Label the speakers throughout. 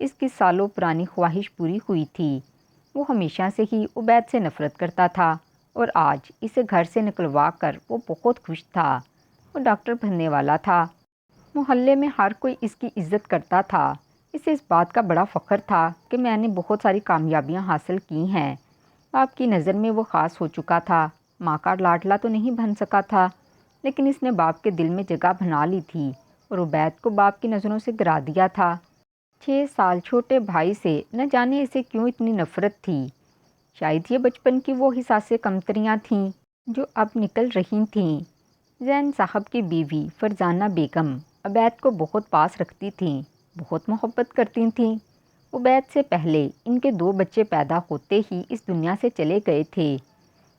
Speaker 1: اس کی سالوں پرانی خواہش پوری ہوئی تھی۔ وہ ہمیشہ سے ہی عبید سے نفرت کرتا تھا اور آج اسے گھر سے نکلوا کر وہ بہت خوش تھا۔ وہ ڈاکٹر بننے والا تھا۔ محلے میں ہر کوئی اس کی عزت کرتا تھا۔ اسے اس بات کا بڑا فخر تھا کہ میں نے بہت ساری کامیابیاں حاصل کی ہیں۔ باپ کی نظر میں وہ خاص ہو چکا تھا۔ ماں کا لاڈلا تو نہیں بن سکا تھا، لیکن اس نے باپ کے دل میں جگہ بنا لی تھی اور عبید کو باپ کی نظروں سے گرا دیا تھا۔ 6 سال چھوٹے بھائی سے نہ جانے اسے کیوں اتنی نفرت تھی۔ شاید یہ بچپن کی وہ حساس کمتریاں تھیں جو اب نکل رہی تھیں۔ زین صاحب کی بیوی فرزانہ بیگم عبید کو بہت پاس رکھتی تھیں، بہت محبت کرتی تھیں۔ عبید سے پہلے ان کے 2 بچے پیدا ہوتے ہی اس دنیا سے چلے گئے تھے۔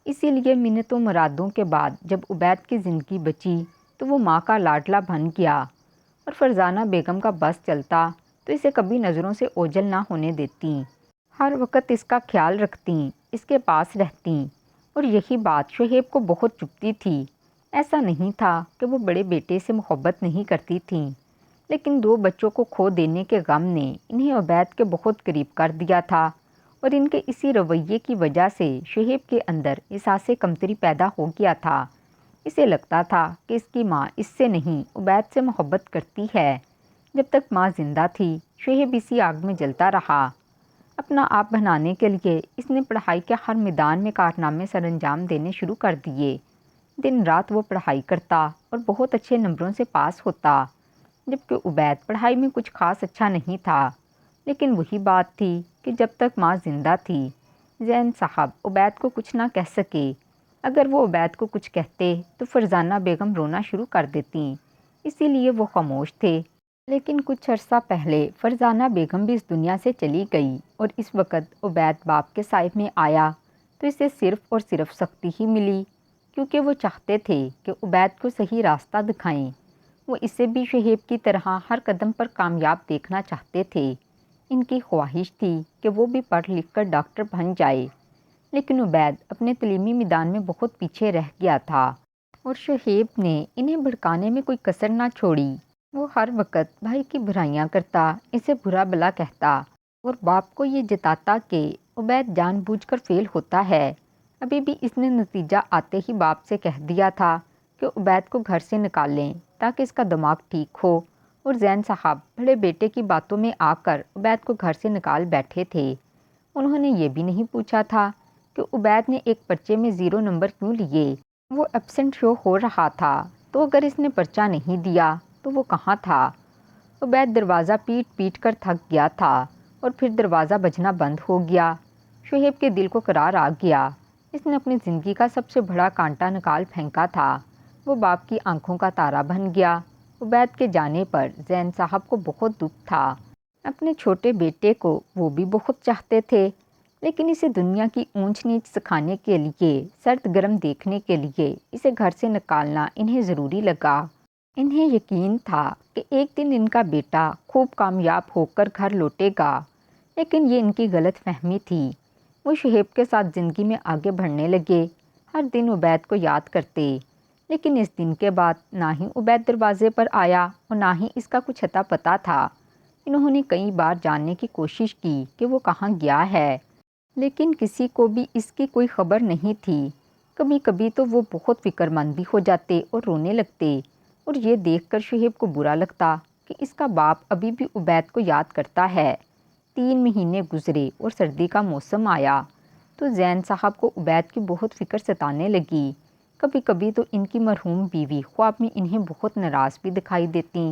Speaker 1: اسی لیے منتوں مرادوں کے بعد جب عبید کی زندگی بچی تو وہ ماں کا لاڈلا بن گیا، اور فرزانہ بیگم کا بس چلتا تو اسے کبھی نظروں سے اوجھل نہ ہونے دیتی۔ ہر وقت اس کا خیال رکھتیں، اس کے پاس رہتیں، اور یہی بات شہیب کو بہت چبھتی تھی۔ ایسا نہیں تھا کہ وہ بڑے بیٹے سے محبت نہیں کرتی تھیں، لیکن 2 بچوں کو کھو دینے کے غم نے انہیں عبید کے بہت قریب کر دیا تھا، اور ان کے اسی رویے کی وجہ سے شہیب کے اندر احساس کمتری پیدا ہو گیا تھا۔ اسے لگتا تھا کہ اس کی ماں اس سے نہیں عبید سے محبت کرتی ہے۔ جب تک ماں زندہ تھی شہیب اسی آگ میں جلتا رہا۔ اپنا آپ بنانے کے لیے اس نے پڑھائی کے ہر میدان میں کارنامے سر انجام دینے شروع کر دیے۔ دن رات وہ پڑھائی کرتا اور بہت اچھے نمبروں سے پاس ہوتا، جبکہ عبید پڑھائی میں کچھ خاص اچھا نہیں تھا۔ لیکن وہی بات تھی کہ جب تک ماں زندہ تھی زین صاحب عبید کو کچھ نہ کہہ سکے۔ اگر وہ عبید کو کچھ کہتے تو فرزانہ بیگم رونا شروع کر دیتیں، اسی لیے وہ خاموش تھے۔ لیکن کچھ عرصہ پہلے فرزانہ بیگم بھی اس دنیا سے چلی گئی، اور اس وقت عبید باپ کے سائے میں آیا تو اسے صرف اور صرف سختی ہی ملی، کیونکہ وہ چاہتے تھے کہ عبید کو صحیح راستہ دکھائیں۔ وہ اسے بھی شہیب کی طرح ہر قدم پر کامیاب دیکھنا چاہتے تھے۔ ان کی خواہش تھی کہ وہ بھی پڑھ لکھ کر ڈاکٹر بن جائے، لیکن عبید اپنے تعلیمی میدان میں بہت پیچھے رہ گیا تھا، اور شہیب نے انہیں بھڑکانے میں کوئی کسر نہ چھوڑی۔ وہ ہر وقت بھائی کی برائیاں کرتا، اسے برا بھلا کہتا، اور باپ کو یہ جتاتا کہ عبید جان بوجھ کر فیل ہوتا ہے۔ ابھی بھی اس نے نتیجہ آتے ہی باپ سے کہہ دیا تھا کہ عبید کو گھر سے نکال لیں تاکہ اس کا دماغ ٹھیک ہو، اور زین صاحب بڑے بیٹے کی باتوں میں آ کر عبید کو گھر سے نکال بیٹھے تھے۔ انہوں نے یہ بھی نہیں پوچھا تھا کہ عبید نے ایک پرچے میں 0 نمبر کیوں لیے۔ وہ ایبسنٹ شو ہو رہا تھا، تو اگر اس نے پرچہ نہیں دیا تو وہ کہاں تھا؟ عبید دروازہ پیٹ پیٹ کر تھک گیا تھا، اور پھر دروازہ بجنا بند ہو گیا۔ شہیب کے دل کو قرار آ گیا۔ اس نے اپنی زندگی کا سب سے بڑا کانٹا نکال پھینکا تھا۔ وہ باپ کی آنکھوں کا تارا بن گیا۔ عبید کے جانے پر زین صاحب کو بہت دکھ تھا۔ اپنے چھوٹے بیٹے کو وہ بھی بہت چاہتے تھے، لیکن اسے دنیا کی اونچ نیچ سکھانے کے لیے، سرد گرم دیکھنے کے لیے اسے گھر سے نکالنا انہیں ضروری لگا۔ انہیں یقین تھا کہ ایک دن ان کا بیٹا خوب کامیاب ہو کر گھر لوٹے گا، لیکن یہ ان کی غلط فہمی تھی۔ وہ شہیب کے ساتھ زندگی میں آگے بڑھنے لگے، ہر دن عبید کو یاد کرتے، لیکن اس دن کے بعد نہ ہی عبید دروازے پر آیا اور نہ ہی اس کا کچھ اتا پتہ تھا۔ انہوں نے کئی بار جاننے کی کوشش کی کہ وہ کہاں گیا ہے، لیکن کسی کو بھی اس کی کوئی خبر نہیں تھی۔ کبھی کبھی تو وہ بہت فکر مند بھی ہو جاتے اور رونے لگتے، اور یہ دیکھ کر شہیب کو برا لگتا کہ اس کا باپ ابھی بھی عبید کو یاد کرتا ہے۔ 3 مہینے گزرے اور سردی کا موسم آیا تو زین صاحب کو عبید کی بہت فکر ستانے لگی۔ کبھی کبھی تو ان کی مرحوم بیوی خواب میں انہیں بہت ناراض بھی دکھائی دیتی۔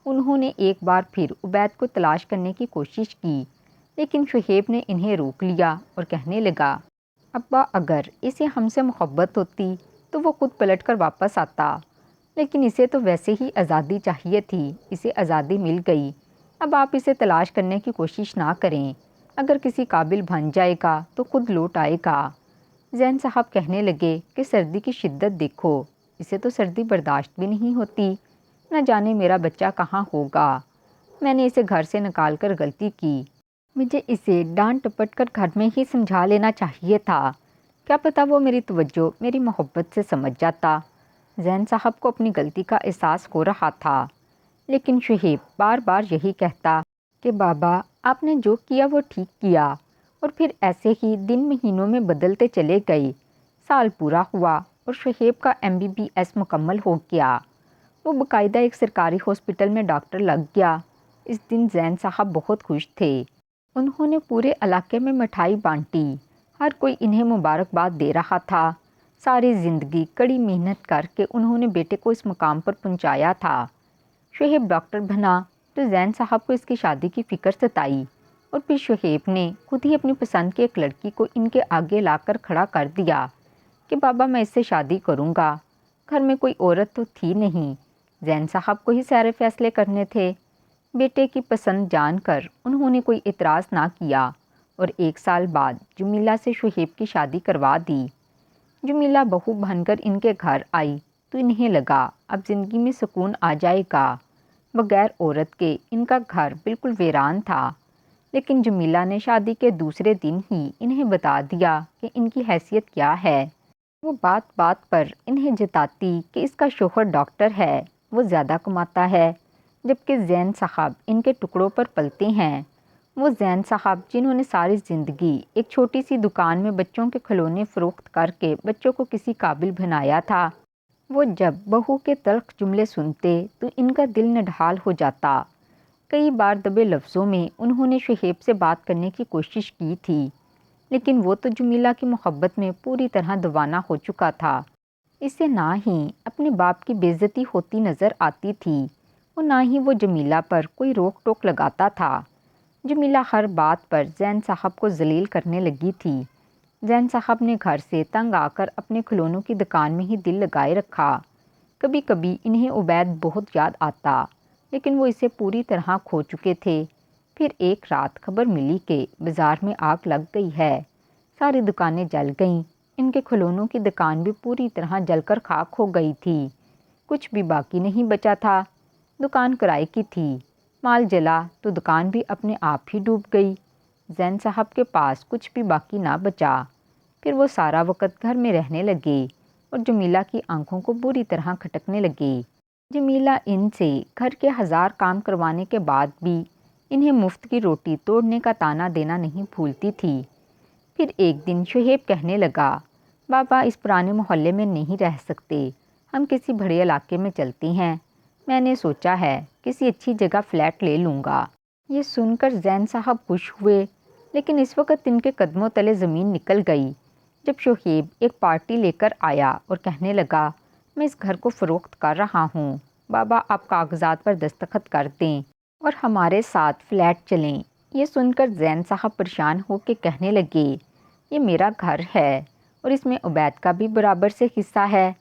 Speaker 1: انہوں نے ایک بار پھر عبید کو تلاش کرنے کی کوشش کی، لیکن شہیب نے انہیں روک لیا اور کہنے لگا، ابا اگر اسے ہم سے محبت ہوتی تو وہ خود پلٹ کر واپس آتا، لیکن اسے تو ویسے ہی آزادی چاہیے تھی، اسے آزادی مل گئی۔ اب آپ اسے تلاش کرنے کی کوشش نہ کریں، اگر کسی قابل بن جائے گا تو خود لوٹ آئے گا۔ زین صاحب کہنے لگے کہ سردی کی شدت دیکھو، اسے تو سردی برداشت بھی نہیں ہوتی، نہ جانے میرا بچہ کہاں ہوگا۔ میں نے اسے گھر سے نکال کر غلطی کی، مجھے اسے ڈانٹ ٹپٹ کر گھر میں ہی سمجھا لینا چاہیے تھا، کیا پتہ وہ میری توجہ میری محبت سے سمجھ جاتا۔ زین صاحب کو اپنی غلطی کا احساس ہو رہا تھا، لیکن شہیب بار بار یہی کہتا کہ بابا آپ نے جو کیا وہ ٹھیک کیا۔ اور پھر ایسے ہی دن مہینوں میں بدلتے چلے گئے۔ سال پورا ہوا اور شہیب کا MBBS مکمل ہو گیا۔ وہ باقاعدہ ایک سرکاری ہاسپٹل میں ڈاکٹر لگ گیا۔ اس دن زین صاحب بہت خوش تھے۔ انہوں نے پورے علاقے میں مٹھائی بانٹی۔ ہر کوئی انہیں مبارکباد دے رہا تھا۔ ساری زندگی کڑی محنت کر کے انہوں نے بیٹے کو اس مقام پر پہنچایا تھا۔ شہیب ڈاکٹر بنا تو زین صاحب کو اس کی شادی کی فکر ستائی، اور پھر شہیب نے خود ہی اپنی پسند کی ایک لڑکی کو ان کے آگے لا کر کھڑا کر دیا کہ بابا میں اس سے شادی کروں گا۔ گھر میں کوئی عورت تو تھی نہیں، زین صاحب کو ہی سارے فیصلے کرنے تھے۔ بیٹے کی پسند جان کر انہوں نے کوئی اعتراض نہ کیا اور 1 سال بعد جمیلہ سے شہیب کی شادی کروا دی۔ جمیلہ بہو بن کر ان کے گھر آئی تو انہیں لگا اب زندگی میں سکون آ جائے گا۔ بغیر عورت کے ان کا گھر بالکل ویران تھا، لیکن جمیلہ نے شادی کے دوسرے دن ہی انہیں بتا دیا کہ ان کی حیثیت کیا ہے۔ وہ بات بات پر انہیں جتاتی کہ اس کا شوہر ڈاکٹر ہے، وہ زیادہ کماتا ہے، جبکہ زین صاحب ان کے ٹکڑوں پر پلتے ہیں۔ وہ زین صاحب جنہوں نے ساری زندگی ایک چھوٹی سی دکان میں بچوں کے کھلونے فروخت کر کے بچوں کو کسی قابل بنایا تھا، وہ جب بہو کے تلخ جملے سنتے تو ان کا دل نڈھال ہو جاتا۔ کئی بار دبے لفظوں میں انہوں نے شہیب سے بات کرنے کی کوشش کی تھی، لیکن وہ تو جمیلہ کی محبت میں پوری طرح دیوانہ ہو چکا تھا۔ اسے نہ ہی اپنے باپ کی بے عزتی ہوتی نظر آتی تھی اور نہ ہی وہ جمیلہ پر کوئی روک ٹوک لگاتا تھا۔ جمیلہ ہر بات پر زین صاحب کو ذلیل کرنے لگی تھی۔ زین صاحب نے گھر سے تنگ آ کر اپنے کھلونوں کی دکان میں ہی دل لگائے رکھا۔ کبھی کبھی انہیں عبید بہت یاد آتا، لیکن وہ اسے پوری طرح کھو چکے تھے۔ پھر ایک رات خبر ملی کہ بازار میں آگ لگ گئی ہے۔ ساری دکانیں جل گئیں۔ ان کے کھلونوں کی دکان بھی پوری طرح جل کر خاک ہو گئی تھی۔ کچھ بھی باقی نہیں بچا تھا۔ دکان کرائے کی تھی، مال جلا تو دکان بھی اپنے آپ ہی ڈوب گئی۔ زین صاحب کے پاس کچھ بھی باقی نہ بچا۔ پھر وہ سارا وقت گھر میں رہنے لگے اور جمیلہ کی آنکھوں کو بری طرح کھٹکنے لگے۔ جمیلہ ان سے گھر کے 1000 کام کروانے کے بعد بھی انہیں مفت کی روٹی توڑنے کا طعنہ دینا نہیں بھولتی تھی۔ پھر ایک دن شہیب کہنے لگا، بابا اس پرانے محلے میں نہیں رہ سکتے، ہم کسی بڑے علاقے میں چلتے ہیں۔ میں نے سوچا ہے کسی اچھی جگہ فلیٹ لے لوں گا۔ یہ سن کر زین صاحب خوش ہوئے، لیکن اس وقت ان کے قدموں تلے زمین نکل گئی جب شہیب ایک پارٹی لے کر آیا اور کہنے لگا، میں اس گھر کو فروخت کر رہا ہوں، بابا آپ کاغذات پر دستخط کر دیں اور ہمارے ساتھ فلیٹ چلیں۔ یہ سن کر زین صاحب پریشان ہو کے کہنے لگے، یہ میرا گھر ہے اور اس میں عبید کا بھی برابر سے حصہ ہے۔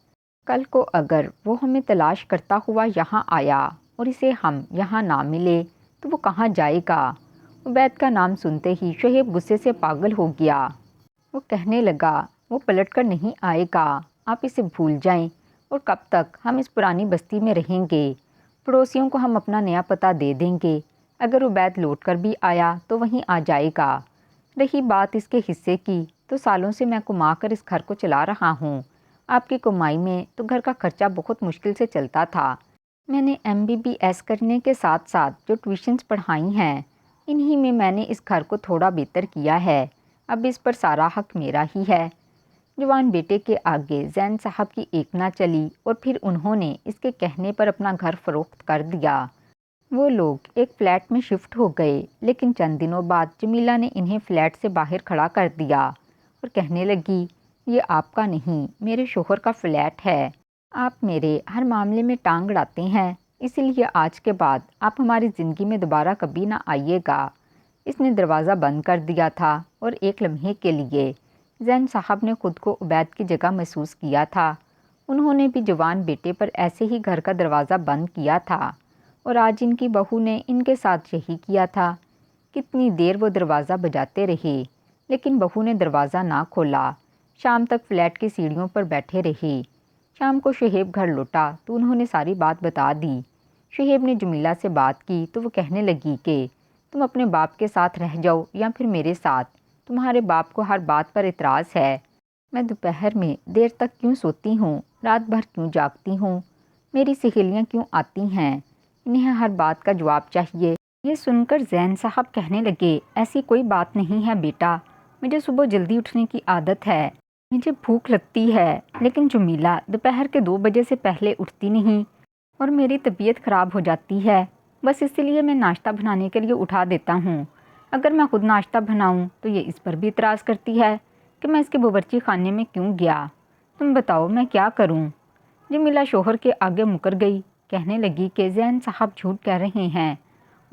Speaker 1: کل کو اگر وہ ہمیں تلاش کرتا ہوا یہاں آیا اور اسے ہم یہاں نہ ملے تو وہ کہاں جائے گا؟ عبید کا نام سنتے ہی شہیب غصے سے پاگل ہو گیا۔ وہ کہنے لگا، وہ پلٹ کر نہیں آئے گا، آپ اسے بھول جائیں، اور کب تک ہم اس پرانی بستی میں رہیں گے؟ پڑوسیوں کو ہم اپنا نیا پتہ دے دیں گے، اگر عبید لوٹ کر بھی آیا تو وہیں آ جائے گا۔ رہی بات اس کے حصے کی، تو سالوں سے میں کما کر اس گھر کو چلا رہا ہوں۔ آپ کی کمائی میں تو گھر کا خرچہ بہت مشکل سے چلتا تھا۔ میں نے MBBS کرنے کے ساتھ ساتھ جو ٹیوشنز پڑھائی ہیں، انہی میں میں نے اس گھر کو تھوڑا بہتر کیا ہے۔ اب اس پر سارا حق میرا ہی ہے۔ جوان بیٹے کے آگے زین صاحب کی ایک نہ چلی اور پھر انہوں نے اس کے کہنے پر اپنا گھر فروخت کر دیا۔ وہ لوگ ایک فلیٹ میں شفٹ ہو گئے، لیکن چند دنوں بعد جمیلہ نے انہیں فلیٹ سے باہر کھڑا کر دیا اور کہنے لگی، یہ آپ کا نہیں، میرے شوہر کا فلیٹ ہے۔ آپ میرے ہر معاملے میں ٹانگ اڑاتے ہیں، اسی لیے آج کے بعد آپ ہماری زندگی میں دوبارہ کبھی نہ آئیے گا۔ اس نے دروازہ بند کر دیا تھا اور ایک لمحے کے لیے زین صاحب نے خود کو عبید کی جگہ محسوس کیا تھا۔ انہوں نے بھی جوان بیٹے پر ایسے ہی گھر کا دروازہ بند کیا تھا اور آج ان کی بہو نے ان کے ساتھ یہی کیا تھا۔ کتنی دیر وہ دروازہ بجاتے رہے، لیکن بہو نے دروازہ نہ کھولا۔ شام تک فلیٹ کی سیڑھیوں پر بیٹھے رہے۔ شام کو شہیب گھر لوٹا تو انہوں نے ساری بات بتا دی۔ شہیب نے جمیلہ سے بات کی تو وہ کہنے لگی کہ تم اپنے باپ کے ساتھ رہ جاؤ یا پھر میرے ساتھ، تمہارے باپ کو ہر بات پر اعتراض ہے۔ میں دوپہر میں دیر تک کیوں سوتی ہوں، رات بھر کیوں جاگتی ہوں، میری سہیلیاں کیوں آتی ہیں، انہیں ہر بات کا جواب چاہیے۔ یہ سن کر زین صاحب کہنے لگے، ایسی کوئی بات نہیں ہے بیٹا، مجھے صبح جلدی اٹھنے کی عادت ہے، مجھے بھوک لگتی ہے، لیکن جمیلہ دوپہر کے 2 بجے سے پہلے اٹھتی نہیں اور میری طبیعت خراب ہو جاتی ہے، بس اسی لیے میں ناشتہ بنانے کے لیے اٹھا دیتا ہوں۔ اگر میں خود ناشتہ بناؤں تو یہ اس پر بھی اعتراض کرتی ہے کہ میں اس کے باورچی خانے میں کیوں گیا، تم بتاؤ میں کیا کروں؟ جمیلہ شوہر کے آگے مکر گئی، کہنے لگی کہ زین صاحب جھوٹ کہہ رہے ہیں،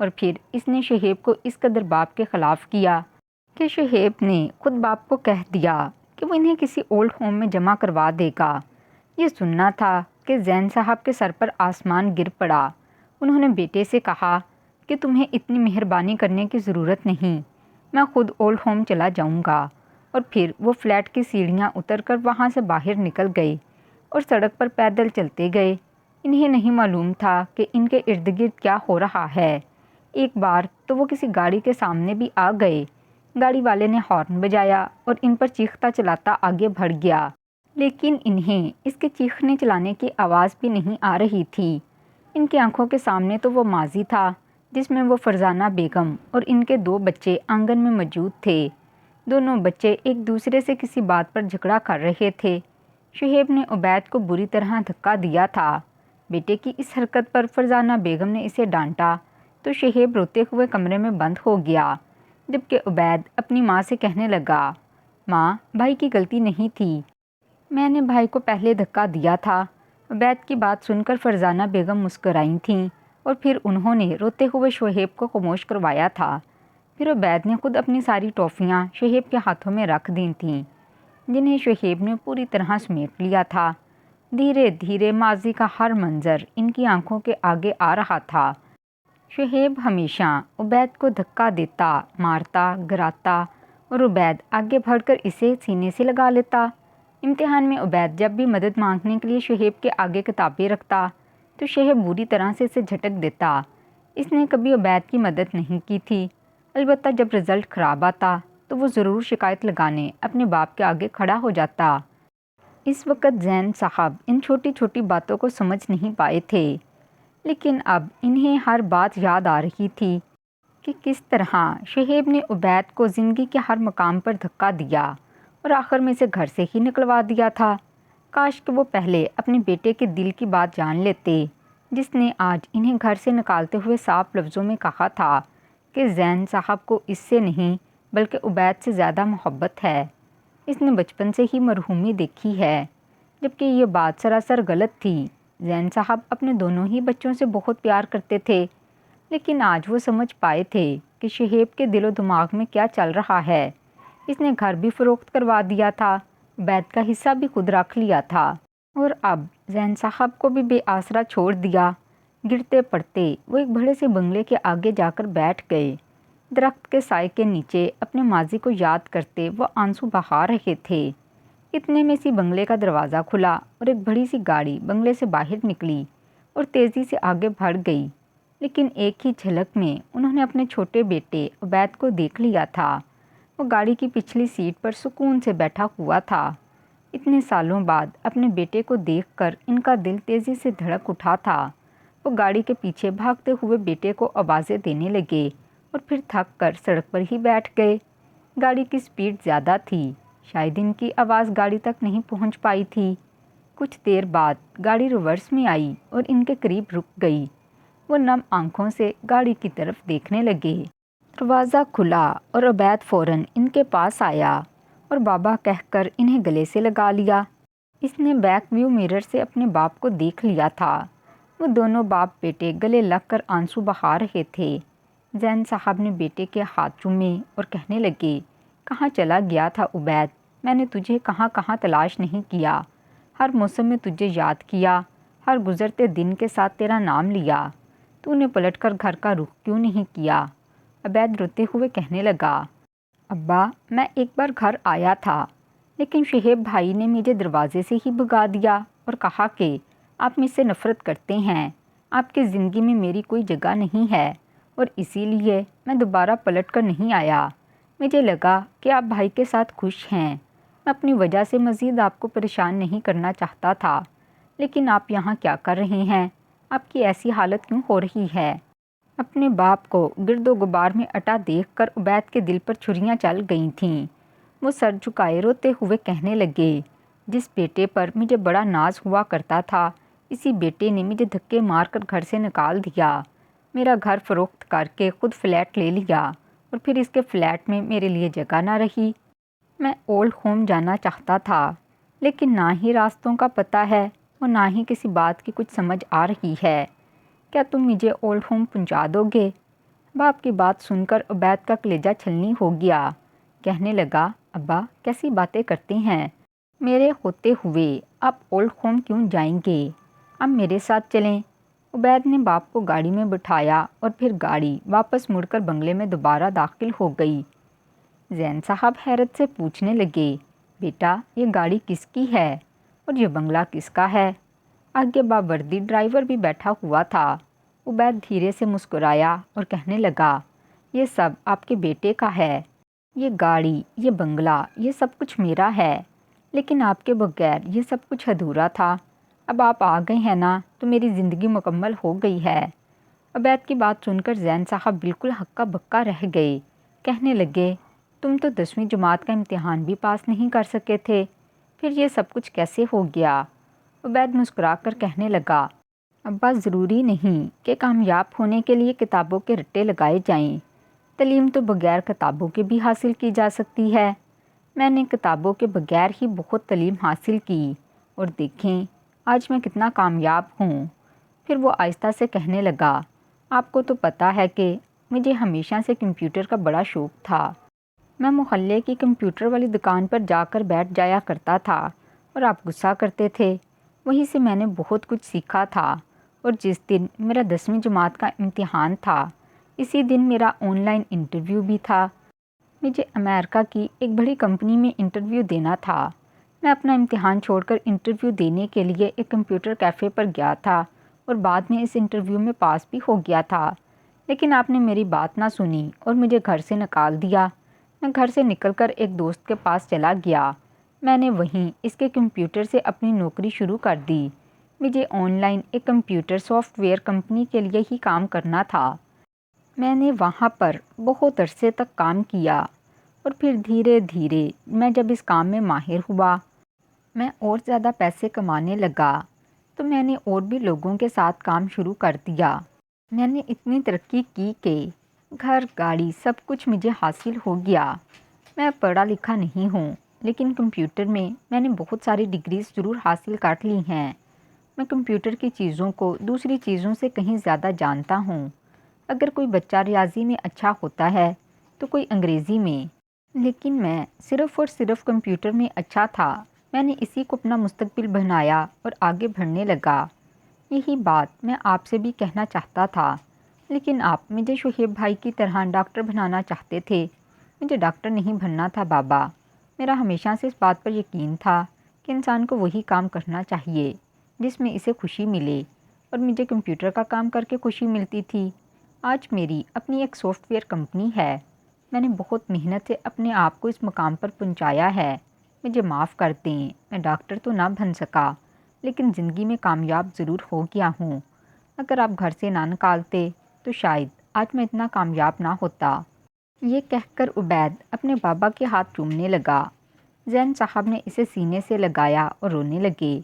Speaker 1: اور پھر اس نے شہیب کو اس قدر باپ کے خلاف کیا کہ شہیب نے خود باپ کو کہہ دیا کہ وہ انہیں کسی اولڈ ہوم میں جمع کروا دے گا۔ یہ سننا تھا کہ زین صاحب کے سر پر آسمان گر پڑا۔ انہوں نے بیٹے سے کہا کہ تمہیں اتنی مہربانی کرنے کی ضرورت نہیں، میں خود اولڈ ہوم چلا جاؤں گا، اور پھر وہ فلیٹ کی سیڑھیاں اتر کر وہاں سے باہر نکل گئے اور سڑک پر پیدل چلتے گئے۔ انہیں نہیں معلوم تھا کہ ان کے ارد گرد کیا ہو رہا ہے۔ ایک بار تو وہ کسی گاڑی کے سامنے بھی آ گئے۔ گاڑی والے نے ہارن بجایا اور ان پر چیختا چلاتا آگے بڑھ گیا، لیکن انہیں اس کے چیخنے چلانے کی آواز بھی نہیں آ رہی تھی۔ ان کی آنکھوں کے سامنے تو وہ ماضی تھا جس میں وہ فرزانہ بیگم اور ان کے 2 بچے آنگن میں موجود تھے۔ دونوں بچے ایک دوسرے سے کسی بات پر جھگڑا کر رہے تھے۔ شہیب نے عبید کو بری طرح دھکا دیا تھا۔ بیٹے کی اس حرکت پر فرزانہ بیگم نے اسے ڈانٹا تو شہیب روتے ہوئے کمرے میں بند ہو گیا، جبکہ عبید اپنی ماں سے کہنے لگا، ماں بھائی کی غلطی نہیں تھی، میں نے بھائی کو پہلے دھکا دیا تھا۔ عبید کی بات سن کر فرزانہ بیگم مسکرائی تھیں اور پھر انہوں نے روتے ہوئے شہیب کو خاموش کروایا تھا۔ پھر عبید نے خود اپنی ساری ٹافیاں شہیب کے ہاتھوں میں رکھ دی تھیں، جنہیں شہیب نے پوری طرح سمیٹ لیا تھا۔ دھیرے دھیرے ماضی کا ہر منظر ان کی آنکھوں کے آگے آ رہا تھا۔ شہیب ہمیشہ عبید کو دھکا دیتا، مارتا، گراتا، اور عبید آگے بڑھ کر اسے سینے سے لگا لیتا۔ امتحان میں عبید جب بھی مدد مانگنے کے لیے شہیب کے آگے کتابیں رکھتا تو شہیب بری طرح سے اسے جھٹک دیتا۔ اس نے کبھی عبید کی مدد نہیں کی تھی، البتہ جب رزلٹ خراب آتا تو وہ ضرور شکایت لگانے اپنے باپ کے آگے کھڑا ہو جاتا۔ اس وقت زین صاحب ان چھوٹی چھوٹی باتوں کو سمجھ نہیں پائے تھے، لیکن اب انہیں ہر بات یاد آ رہی تھی کہ کس طرح شہیب نے عبید کو زندگی کے ہر مقام پر دھکا دیا اور آخر میں اسے گھر سے ہی نکلوا دیا تھا۔ کاش کہ وہ پہلے اپنے بیٹے کے دل کی بات جان لیتے، جس نے آج انہیں گھر سے نکالتے ہوئے صاف لفظوں میں کہا تھا کہ زین صاحب کو اس سے نہیں بلکہ عبید سے زیادہ محبت ہے۔ اس نے بچپن سے ہی مرحومی دیکھی ہے، جبکہ یہ بات سراسر غلط تھی۔ زین صاحب اپنے دونوں ہی بچوں سے بہت پیار کرتے تھے، لیکن آج وہ سمجھ پائے تھے کہ شہیب کے دل و دماغ میں کیا چل رہا ہے۔ اس نے گھر بھی فروخت کروا دیا تھا، عبید کا حصہ بھی خود رکھ لیا تھا، اور اب زین صاحب کو بھی بے آسرا چھوڑ دیا۔ گرتے پڑتے وہ ایک بڑے سے بنگلے کے آگے جا کر بیٹھ گئے۔ درخت کے سائے کے نیچے اپنے ماضی کو یاد کرتے وہ آنسو بہا رہے تھے۔ اتنے میں سی بنگلے کا دروازہ کھلا اور ایک بڑی سی گاڑی بنگلے سے باہر نکلی اور تیزی سے آگے بڑھ گئی، لیکن ایک ہی جھلک میں انہوں نے اپنے چھوٹے بیٹے عبید کو دیکھ لیا تھا۔ وہ گاڑی کی پچھلی سیٹ پر سکون سے بیٹھا ہوا تھا۔ اتنے سالوں بعد اپنے بیٹے کو دیکھ کر ان کا دل تیزی سے دھڑک اٹھا تھا۔ وہ گاڑی کے پیچھے بھاگتے ہوئے بیٹے کو آوازیں دینے لگے اور پھر تھک کر سڑک پر ہی بیٹھ گئے۔ گاڑی کی سپیڈ زیادہ تھی، شاید ان کی آواز گاڑی تک نہیں پہنچ پائی تھی۔ کچھ دیر بعد گاڑی ریورس میں آئی اور ان کے قریب رک گئی۔ وہ نم آنکھوں سے گاڑی کی طرف دیکھنے لگے۔ دروازہ کھلا اور عبید فوراً ان کے پاس آیا اور بابا کہہ کر انہیں گلے سے لگا لیا۔ اس نے بیک ویو مرر سے اپنے باپ کو دیکھ لیا تھا۔ وہ دونوں باپ بیٹے گلے لگ کر آنسو بہا رہے تھے۔ زین صاحب نے بیٹے کے ہاتھ چومے اور کہنے لگے، کہاں چلا گیا تھا عبید؟ میں نے تجھے کہاں کہاں تلاش نہیں کیا، ہر موسم میں تجھے یاد کیا، ہر گزرتے دن کے ساتھ تیرا نام لیا، تو نے پلٹ کر گھر کا رخ کیوں نہیں کیا؟ عبید روتے ہوئے کہنے لگا، ابا میں ایک بار گھر آیا تھا، لیکن شہیب بھائی نے مجھے دروازے سے ہی بھگا دیا اور کہا کہ آپ مجھ سے نفرت کرتے ہیں، آپ کی زندگی میں میری کوئی جگہ نہیں ہے، اور اسی لیے میں دوبارہ پلٹ کر نہیں آیا۔ مجھے لگا کہ آپ بھائی کے ساتھ خوش ہیں، میں اپنی وجہ سے مزید آپ کو پریشان نہیں کرنا چاہتا تھا، لیکن آپ یہاں کیا کر رہے ہیں؟ آپ کی ایسی حالت کیوں ہو رہی ہے؟ اپنے باپ کو گرد و غبار میں اٹا دیکھ کر عبید کے دل پر چھریاں چل گئی تھیں۔ وہ سر جھکائے روتے ہوئے کہنے لگے، جس بیٹے پر مجھے بڑا ناز ہوا کرتا تھا، اسی بیٹے نے مجھے دھکے مار کر گھر سے نکال دیا، میرا گھر فروخت کر کے خود فلیٹ لے لیا، اور پھر اس کے فلیٹ میں میرے لیے جگہ نہ رہی۔ میں اولڈ ہوم جانا چاہتا تھا، لیکن نہ ہی راستوں کا پتہ ہے اور نہ ہی کسی بات کی کچھ سمجھ آ رہی ہے۔ کیا تم مجھے اولڈ ہوم پہنچا دو گے؟ باپ کی بات سن کر عبید کا کلیجہ چھلنی ہو گیا۔ کہنے لگا، ابا کیسی باتیں کرتے ہیں؟ میرے ہوتے ہوئے آپ اولڈ ہوم کیوں جائیں گے؟ اب میرے ساتھ چلیں۔ عبید نے باپ کو گاڑی میں بٹھایا اور پھر گاڑی واپس مڑ کر بنگلے میں دوبارہ داخل ہو گئی۔ زین صاحب حیرت سے پوچھنے لگے، بیٹا یہ گاڑی کس کی ہے اور یہ بنگلہ کس کا ہے؟ آگے باوردی ڈرائیور بھی بیٹھا ہوا تھا۔ عبید دھیرے سے مسکرایا اور کہنے لگا، یہ سب آپ کے بیٹے کا ہے، یہ گاڑی، یہ بنگلہ، یہ سب کچھ میرا ہے، لیکن آپ کے بغیر یہ سب کچھ ادھورا تھا۔ اب آپ آ گئے ہیں نا تو میری زندگی مکمل ہو گئی ہے۔ عبید کی بات سن کر زین صاحب بالکل ہکا بکا رہ گئے۔ کہنے لگے، تم تو 10ویں جماعت کا امتحان بھی پاس نہیں کر سکے تھے، پھر یہ سب کچھ کیسے ہو گیا؟ عبید مسکرا کر کہنے لگا، ابا ضروری نہیں کہ کامیاب ہونے کے لیے کتابوں کے رٹے لگائے جائیں، تعلیم تو بغیر کتابوں کے بھی حاصل کی جا سکتی ہے۔ میں نے کتابوں کے بغیر ہی بہت تعلیم حاصل کی، اور دیکھیں آج میں کتنا کامیاب ہوں۔ پھر وہ آہستہ سے کہنے لگا، آپ کو تو پتہ ہے کہ مجھے ہمیشہ سے کمپیوٹر کا بڑا شوق تھا۔ میں محلے کی کمپیوٹر والی دکان پر جا کر بیٹھ جایا کرتا تھا اور آپ غصہ کرتے تھے، وہیں سے میں نے بہت کچھ سیکھا تھا۔ اور جس دن میرا 10ویں جماعت کا امتحان تھا، اسی دن میرا آن لائن انٹرویو بھی تھا۔ مجھے امریکہ کی ایک بڑی کمپنی میں انٹرویو دینا تھا۔ میں اپنا امتحان چھوڑ کر انٹرویو دینے کے لیے ایک کمپیوٹر کیفے پر گیا تھا اور بعد میں اس انٹرویو میں پاس بھی ہو گیا تھا، لیکن آپ نے میری بات نہ سنی اور مجھے گھر سے نکال دیا۔ میں گھر سے نکل کر ایک دوست کے پاس چلا گیا۔ میں نے وہیں اس کے کمپیوٹر سے اپنی نوکری شروع کر دی۔ مجھے آن لائن ایک کمپیوٹر سافٹ ویئر کمپنی کے لیے ہی کام کرنا تھا۔ میں نے وہاں پر بہت عرصے تک کام کیا، اور پھر دھیرے دھیرے میں جب اس کام میں ماہر ہوا، میں اور زیادہ پیسے کمانے لگا، تو میں نے اور بھی لوگوں کے ساتھ کام شروع کر دیا۔ میں نے اتنی ترقی کی کہ گھر، گاڑی، سب کچھ مجھے حاصل ہو گیا۔ میں پڑھا لکھا نہیں ہوں، لیکن کمپیوٹر میں نے بہت ساری ڈگریز ضرور حاصل کر لی ہیں۔ میں کمپیوٹر کی چیزوں کو دوسری چیزوں سے کہیں زیادہ جانتا ہوں۔ اگر کوئی بچہ ریاضی میں اچھا ہوتا ہے تو کوئی انگریزی میں، لیکن میں صرف اور صرف کمپیوٹر میں اچھا تھا۔ میں نے اسی کو اپنا مستقبل بنایا اور آگے بڑھنے لگا۔ یہی بات میں آپ سے بھی کہنا چاہتا تھا، لیکن آپ مجھے شعیب بھائی کی طرح ڈاکٹر بنانا چاہتے تھے۔ مجھے ڈاکٹر نہیں بننا تھا بابا۔ میرا ہمیشہ سے اس بات پر یقین تھا کہ انسان کو وہی کام کرنا چاہیے جس میں اسے خوشی ملے، اور مجھے کمپیوٹر کا کام کر کے خوشی ملتی تھی۔ آج میری اپنی ایک سافٹ ویئر کمپنی ہے۔ میں نے بہت محنت سے اپنے آپ کو اس مقام پر پہنچایا ہے۔ مجھے معاف کر دیں، میں ڈاکٹر تو نہ بن سکا، لیکن زندگی میں کامیاب ضرور ہو گیا ہوں۔ اگر آپ گھر سے نہ نکالتے تو شاید آج میں اتنا کامیاب نہ ہوتا۔ یہ کہہ کر عبید اپنے بابا کے ہاتھ چومنے لگا۔ زین صاحب نے اسے سینے سے لگایا اور رونے لگے۔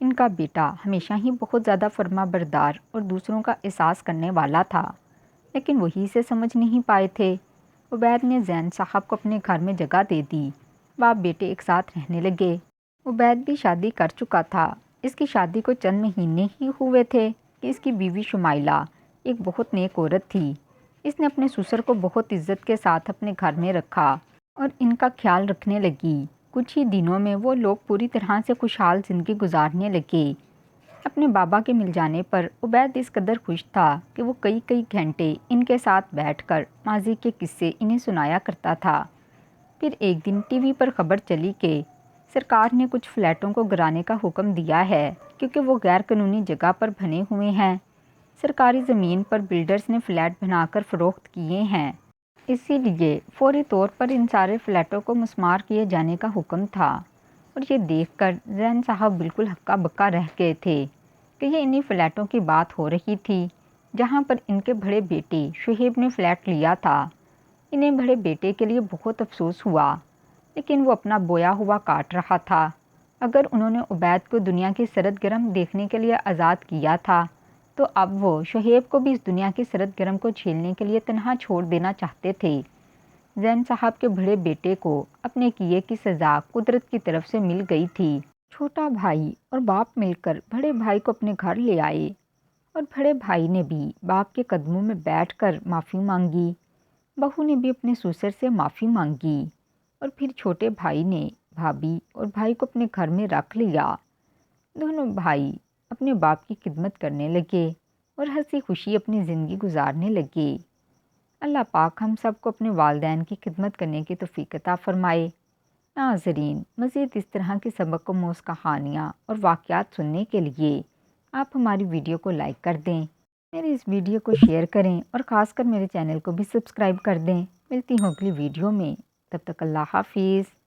Speaker 1: ان کا بیٹا ہمیشہ ہی بہت زیادہ فرما بردار اور دوسروں کا احساس کرنے والا تھا، لیکن وہی سے سمجھ نہیں پائے تھے۔ عبید نے زین صاحب کو اپنے گھر میں جگہ دے دی۔ باپ بیٹے ایک ساتھ رہنے لگے۔ عبید بھی شادی کر چکا تھا۔ اس کی شادی کو چند مہینے ہی ہوئے تھے کہ اس کی بیوی شمائلہ ایک بہت نیک عورت تھی۔ اس نے اپنے سسر کو بہت عزت کے ساتھ اپنے گھر میں رکھا اور ان کا خیال رکھنے لگی۔ کچھ ہی دنوں میں وہ لوگ پوری طرح سے خوشحال زندگی گزارنے لگے۔ اپنے بابا کے مل جانے پر عبید اس قدر خوش تھا کہ وہ کئی کئی گھنٹے ان کے ساتھ بیٹھ کر ماضی کے قصے انہیں سنایا کرتا تھا۔ پھر ایک دن ٹی وی پر خبر چلی کہ سرکار نے کچھ فلیٹوں کو گرانے کا حکم دیا ہے کیونکہ وہ غیر قانونی جگہ پر بنے ہوئے ہیں۔ سرکاری زمین پر بلڈرز نے فلیٹ بنا کر فروخت کیے ہیں، اسی لیے فوری طور پر ان سارے فلیٹوں کو مسمار کیے جانے کا حکم تھا۔ اور یہ دیکھ کر زین صاحب بالکل ہکا بکا رہ گئے تھے کہ یہ انہی فلیٹوں کی بات ہو رہی تھی جہاں پر ان کے بڑے بیٹے شہیب نے فلیٹ لیا تھا۔ انہیں بڑے بیٹے کے لیے بہت افسوس ہوا، لیکن وہ اپنا بویا ہوا کاٹ رہا تھا۔ اگر انہوں نے عبید کو دنیا کی سرد گرم دیکھنے کے لیے آزاد کیا تھا تو اب وہ شہیب کو بھی اس دنیا کی سرد گرم کو جھیلنے کے لیے تنہا چھوڑ دینا چاہتے تھے۔ زین صاحب کے بڑے بیٹے کو اپنے کیے کی سزا قدرت کی طرف سے مل گئی تھی۔ چھوٹا بھائی اور باپ مل کر بڑے بھائی کو اپنے گھر لے آئے اور بڑے بھائی نے بھی باپ کے قدموں میں بیٹھ کر معافی مانگی۔ بہو نے بھی اپنے سسر سے معافی مانگی اور پھر چھوٹے بھائی نے بھابھی اور بھائی کو اپنے گھر میں رکھ لیا۔ دونوں بھائی اپنے باپ کی خدمت کرنے لگے اور ہنسی خوشی اپنی زندگی گزارنے لگے۔ اللہ پاک ہم سب کو اپنے والدین کی خدمت کرنے کی توفیق عطا فرمائے۔ ناظرین، مزید اس طرح کی سبق آموز کہانیاں اور واقعات سننے کے لیے آپ ہماری ویڈیو کو لائک کر دیں، میری اس ویڈیو کو شیئر کریں اور خاص کر میرے چینل کو بھی سبسکرائب کر دیں۔ ملتی ہوں اگلی ویڈیو میں، تب تک اللہ حافظ۔